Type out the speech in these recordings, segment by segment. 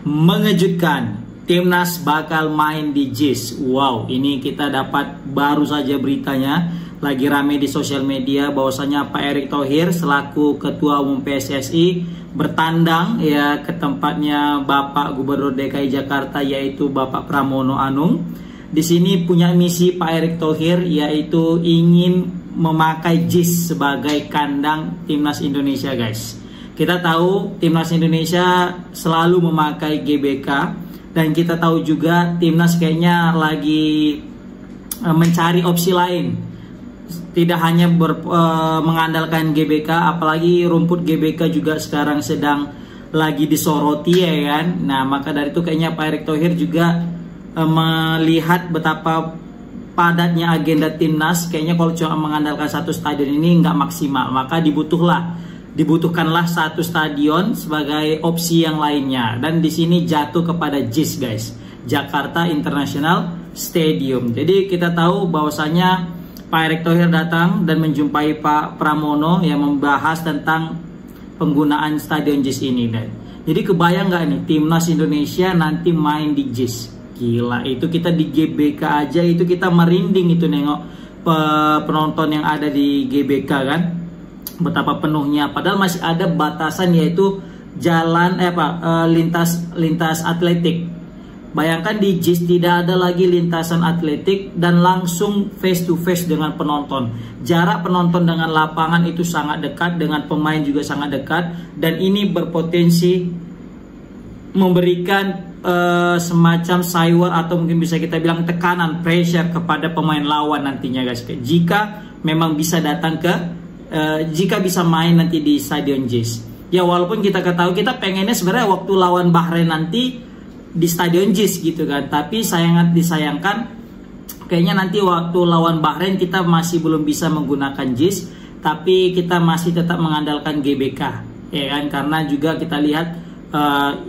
Mengejutkan, Timnas bakal main di JIS. Wow, ini kita dapat baru saja beritanya. Lagi rame di sosial media bahwasanya Pak Erick Thohir selaku Ketua Umum PSSI bertandang ya ke tempatnya Bapak Gubernur DKI Jakarta, yaitu Bapak Pramono Anung. Di sini punya misi Pak Erick Thohir, yaitu ingin memakai JIS sebagai kandang Timnas Indonesia, guys. Kita tahu Timnas Indonesia selalu memakai GBK, dan kita tahu juga Timnas kayaknya lagi mencari opsi lain. Tidak hanya mengandalkan GBK, apalagi rumput GBK juga sekarang sedang lagi disoroti ya kan. Nah, maka dari itu kayaknya Pak Erick Thohir juga melihat betapa padatnya agenda Timnas, kayaknya kalau cuma mengandalkan satu stadion ini nggak maksimal, maka dibutuhkanlah satu stadion sebagai opsi yang lainnya, dan di sini jatuh kepada JIS, guys, Jakarta International Stadium. Jadi kita tahu bahwasanya Pak Erick Thohir datang dan menjumpai Pak Pramono yang membahas tentang penggunaan stadion JIS ini, guys. Jadi kebayang nggak nih Timnas Indonesia nanti main di JIS? Gila, itu kita di GBK aja itu kita merinding itu nengok penonton yang ada di GBK kan, betapa penuhnya. Padahal masih ada batasan, yaitu jalan lintas atletik. Bayangkan di JIS tidak ada lagi lintasan atletik dan langsung face to face dengan penonton. Jarak penonton dengan lapangan itu sangat dekat, dengan pemain juga sangat dekat, dan ini berpotensi memberikan semacam cyber atau mungkin bisa kita bilang tekanan, pressure kepada pemain lawan nantinya, guys. Jika memang bisa datang jika bisa main nanti di stadion JIS. Ya walaupun kita ketahui kita pengennya sebenarnya waktu lawan Bahrain nanti di stadion JIS gitu kan, tapi sangat disayangkan kayaknya nanti waktu lawan Bahrain kita masih belum bisa menggunakan JIS, tapi kita masih tetap mengandalkan GBK ya kan, karena juga kita lihat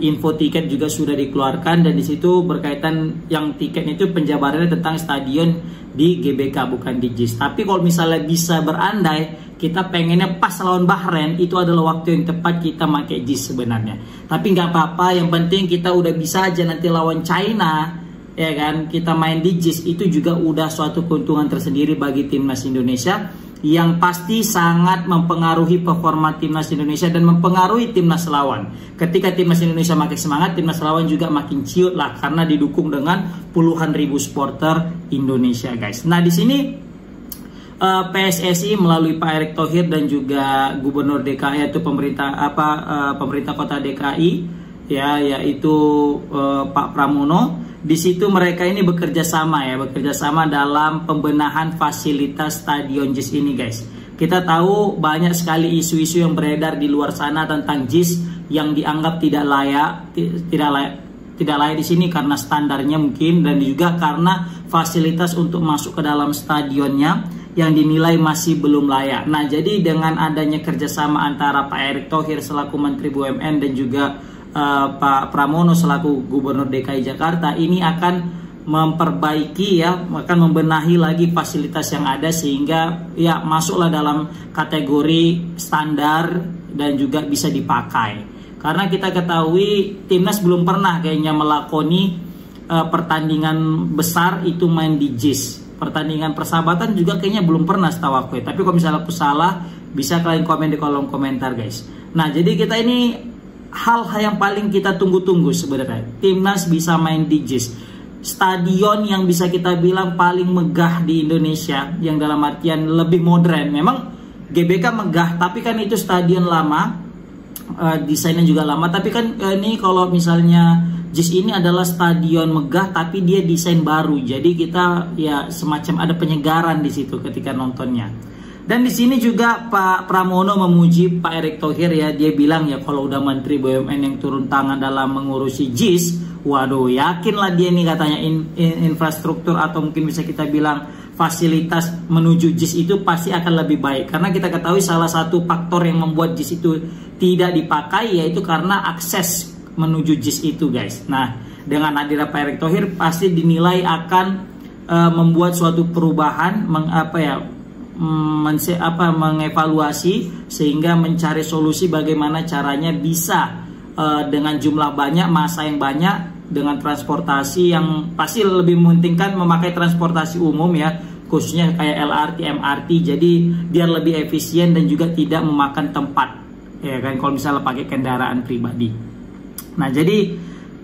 info tiket juga sudah dikeluarkan, dan di situ berkaitan yang tiket itu penjabarannya tentang stadion di GBK bukan di JIS. Tapi kalau misalnya bisa berandai, kita pengennya pas lawan Bahrain itu adalah waktu yang tepat kita pakai JIS sebenarnya. Tapi nggak apa-apa, yang penting kita udah bisa aja nanti lawan China ya kan, kita main di JIS, itu juga udah suatu keuntungan tersendiri bagi Timnas Indonesia, yang pasti sangat mempengaruhi performa Timnas Indonesia dan mempengaruhi Timnas lawan. Ketika Timnas Indonesia makin semangat, Timnas lawan juga makin ciut lah, karena didukung dengan puluhan ribu supporter Indonesia, guys. Nah, di sini PSSI melalui Pak Erick Thohir dan juga Gubernur DKI, yaitu pemerintah Kota DKI ya, yaitu Pak Pramono. Di situ mereka ini bekerja sama dalam pembenahan fasilitas stadion JIS ini, guys. Kita tahu banyak sekali isu-isu yang beredar di luar sana tentang JIS yang dianggap tidak layak di sini karena standarnya mungkin, dan juga karena fasilitas untuk masuk ke dalam stadionnya yang dinilai masih belum layak. Nah, jadi dengan adanya kerjasama antara Pak Erick Thohir selaku Menteri BUMN dan juga Pak Pramono selaku Gubernur DKI Jakarta, ini akan memperbaiki ya, akan membenahi lagi fasilitas yang ada sehingga ya masuklah dalam kategori standar dan juga bisa dipakai. Karena kita ketahui Timnas belum pernah kayaknya melakoni pertandingan besar itu main di JIS. Pertandingan persahabatan juga kayaknya belum pernah setahu aku ya. Tapi kalau misalnya aku salah, bisa kalian komen di kolom komentar, guys. Nah, jadi kita ini hal yang paling kita tunggu-tunggu sebenarnya, Timnas bisa main di JIS, stadion yang bisa kita bilang paling megah di Indonesia, yang dalam artian lebih modern. Memang GBK megah, tapi kan itu stadion lama, desainnya juga lama. Tapi kan ini kalau misalnya JIS ini adalah stadion megah, tapi dia desain baru, jadi kita ya semacam ada penyegaran di situ ketika nontonnya. Dan di sini juga Pak Pramono memuji Pak Erick Thohir ya, dia bilang ya kalau udah Menteri BUMN yang turun tangan dalam mengurusi JIS, waduh yakinlah dia nih katanya infrastruktur atau mungkin bisa kita bilang fasilitas menuju JIS itu pasti akan lebih baik. Karena kita ketahui salah satu faktor yang membuat JIS itu tidak dipakai yaitu karena akses menuju JIS itu, guys. Nah, dengan hadirnya Pak Erick Thohir pasti dinilai akan membuat suatu perubahan, mengevaluasi sehingga mencari solusi bagaimana caranya bisa dengan jumlah banyak, masa yang banyak, dengan transportasi yang pasti lebih mementingkan memakai transportasi umum ya, khususnya kayak LRT, MRT, jadi biar lebih efisien dan juga tidak memakan tempat ya kan kalau misalnya pakai kendaraan pribadi. Nah, jadi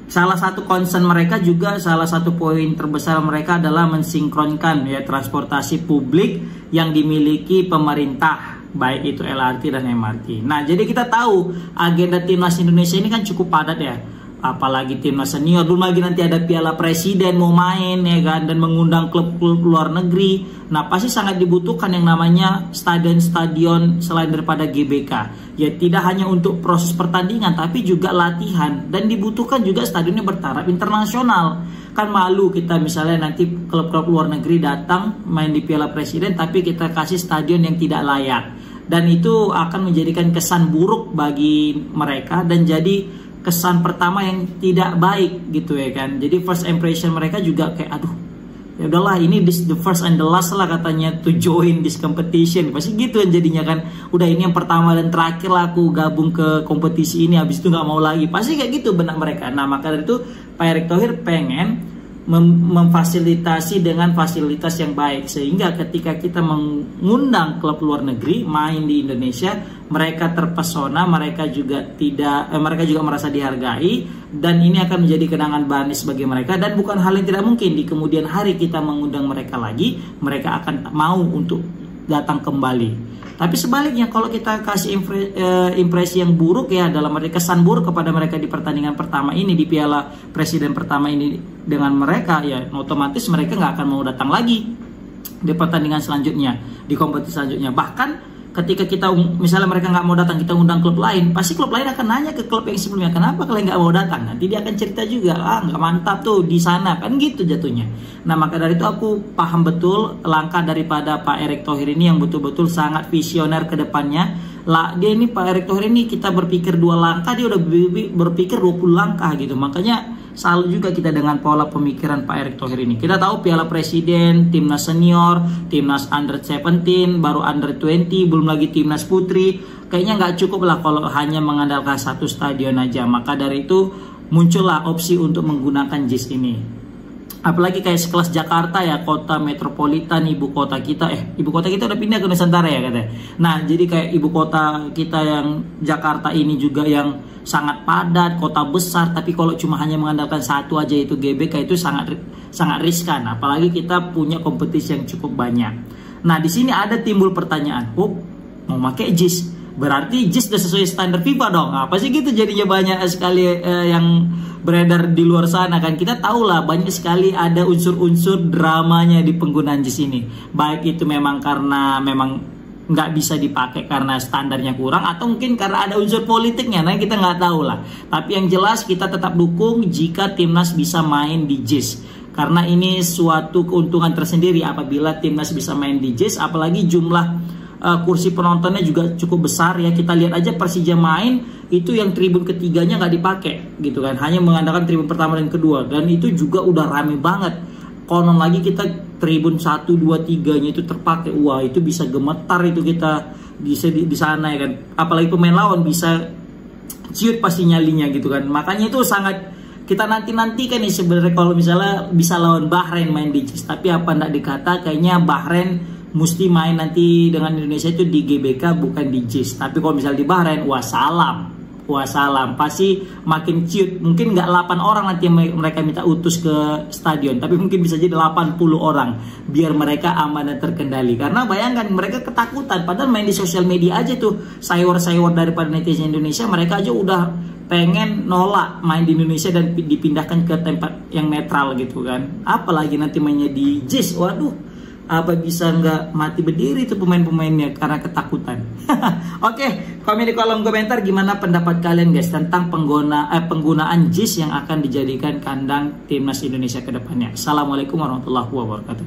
salah satu concern mereka juga, salah satu poin terbesar mereka adalah mensinkronkan ya transportasi publik yang dimiliki pemerintah, baik itu LRT dan MRT. Nah, jadi kita tahu agenda Timnas Indonesia ini kan cukup padat ya. Apalagi Timnas senior, belum lagi nanti ada Piala Presiden mau main ya kan, dan mengundang klub-klub luar negeri. Nah, pasti sangat dibutuhkan yang namanya stadion-stadion selain daripada GBK. Ya tidak hanya untuk proses pertandingan tapi juga latihan, dan dibutuhkan juga stadionnya bertaraf internasional. Kan malu kita misalnya nanti klub-klub luar negeri datang main di Piala Presiden tapi kita kasih stadion yang tidak layak. Dan itu akan menjadikan kesan buruk bagi mereka dan jadi kesan pertama yang tidak baik gitu ya kan. Jadi first impression mereka juga kayak aduh, ya udahlah ini this the first and the last lah katanya to join this competition. Pasti gitu kan jadinya kan. Udah ini yang pertama dan terakhir lah aku gabung ke kompetisi ini, habis itu nggak mau lagi. Pasti kayak gitu benak mereka. Nah, maka dari itu Pak Erick Thohir pengen memfasilitasi dengan fasilitas yang baik, sehingga ketika kita mengundang klub luar negeri main di Indonesia, mereka terpesona, mereka juga merasa dihargai, dan ini akan menjadi kenangan manis bagi mereka. Dan bukan hal yang tidak mungkin di kemudian hari kita mengundang mereka lagi, mereka akan mau untuk datang kembali. Tapi sebaliknya kalau kita kasih impresi yang buruk ya, dalam arti kesan buruk kepada mereka di pertandingan pertama ini, di Piala Presiden pertama ini dengan mereka, ya otomatis mereka nggak akan mau datang lagi di pertandingan selanjutnya, di kompetisi selanjutnya. Bahkan ketika kita misalnya mereka nggak mau datang, kita undang klub lain, pasti klub lain akan nanya ke klub yang sebelumnya, kenapa kalian nggak mau datang? Nanti dia akan cerita juga, nggak mantap tuh di sana, kan gitu jatuhnya. Nah, maka dari itu aku paham betul langkah daripada Pak Erick Thohir ini yang betul-betul sangat visioner ke depannya. Dia ini Pak Erick Thohir ini, kita berpikir 2 langkah, dia udah berpikir 20 langkah gitu. Makanya salut juga kita dengan pola pemikiran Pak Erick Thohir ini. Kita tahu Piala Presiden, Timnas Senior, Timnas Under 17, baru Under 20, belum lagi Timnas Putri. Kayaknya nggak cukup lah kalau hanya mengandalkan satu stadion aja. Maka dari itu muncullah opsi untuk menggunakan JIS ini. Apalagi kayak sekelas Jakarta ya, kota metropolitan, ibu kota kita udah pindah ke Nusantara ya katanya. Nah, jadi kayak ibu kota kita yang Jakarta ini juga yang sangat padat, kota besar, tapi kalau cuma hanya mengandalkan satu aja itu GBK, itu sangat riskan. Apalagi kita punya kompetisi yang cukup banyak. Nah, di sini ada timbul pertanyaan, mau pakai JIS, berarti JIS udah sesuai standar FIFA dong? Apa sih gitu jadinya banyak sekali yang beredar di luar sana kan. Kita tahu lah banyak sekali ada unsur-unsur dramanya di penggunaan JIS ini. Baik itu memang karena nggak bisa dipakai karena standarnya kurang, atau mungkin karena ada unsur politiknya. Nah, kita nggak tahu lah. Tapi yang jelas kita tetap dukung jika timnas bisa main di JIS, karena ini suatu keuntungan tersendiri apabila timnas bisa main di JIS. Apalagi jumlah kursi penontonnya juga cukup besar ya. Kita lihat aja Persija main itu yang tribun ketiganya nggak dipakai gitu kan, hanya mengandalkan tribun pertama dan kedua, dan itu juga udah rame banget. Konon lagi kita tribun 1, 2, 3-nya itu terpakai. Wah, itu bisa gemetar itu kita bisa di sana ya kan. Apalagi pemain lawan bisa ciut pasti nyalinya gitu kan. Makanya itu sangat kita nanti-nantikan nih sebenarnya kalau misalnya bisa lawan Bahrain main di JIS. Tapi apa ndak dikata kayaknya Bahrain mesti main nanti dengan Indonesia itu di GBK bukan di JIS. Tapi kalau misalnya di Bahrain, wassalam, pasti makin ciut. Mungkin nggak 8 orang nanti mereka minta utus ke stadion, tapi mungkin bisa jadi 80 orang biar mereka aman dan terkendali. Karena bayangkan mereka ketakutan, padahal main di sosial media aja tuh sayur-sayur daripada netizen Indonesia, mereka aja udah pengen nolak main di Indonesia dan dipindahkan ke tempat yang netral gitu kan. Apalagi nanti mainnya di JIS, waduh, apa bisa nggak mati berdiri tuh pemain-pemainnya karena ketakutan. Oke, komen di kolom komentar gimana pendapat kalian guys tentang penggunaan JIS yang akan dijadikan kandang timnas Indonesia ke depannya. Assalamualaikum warahmatullahi wabarakatuh.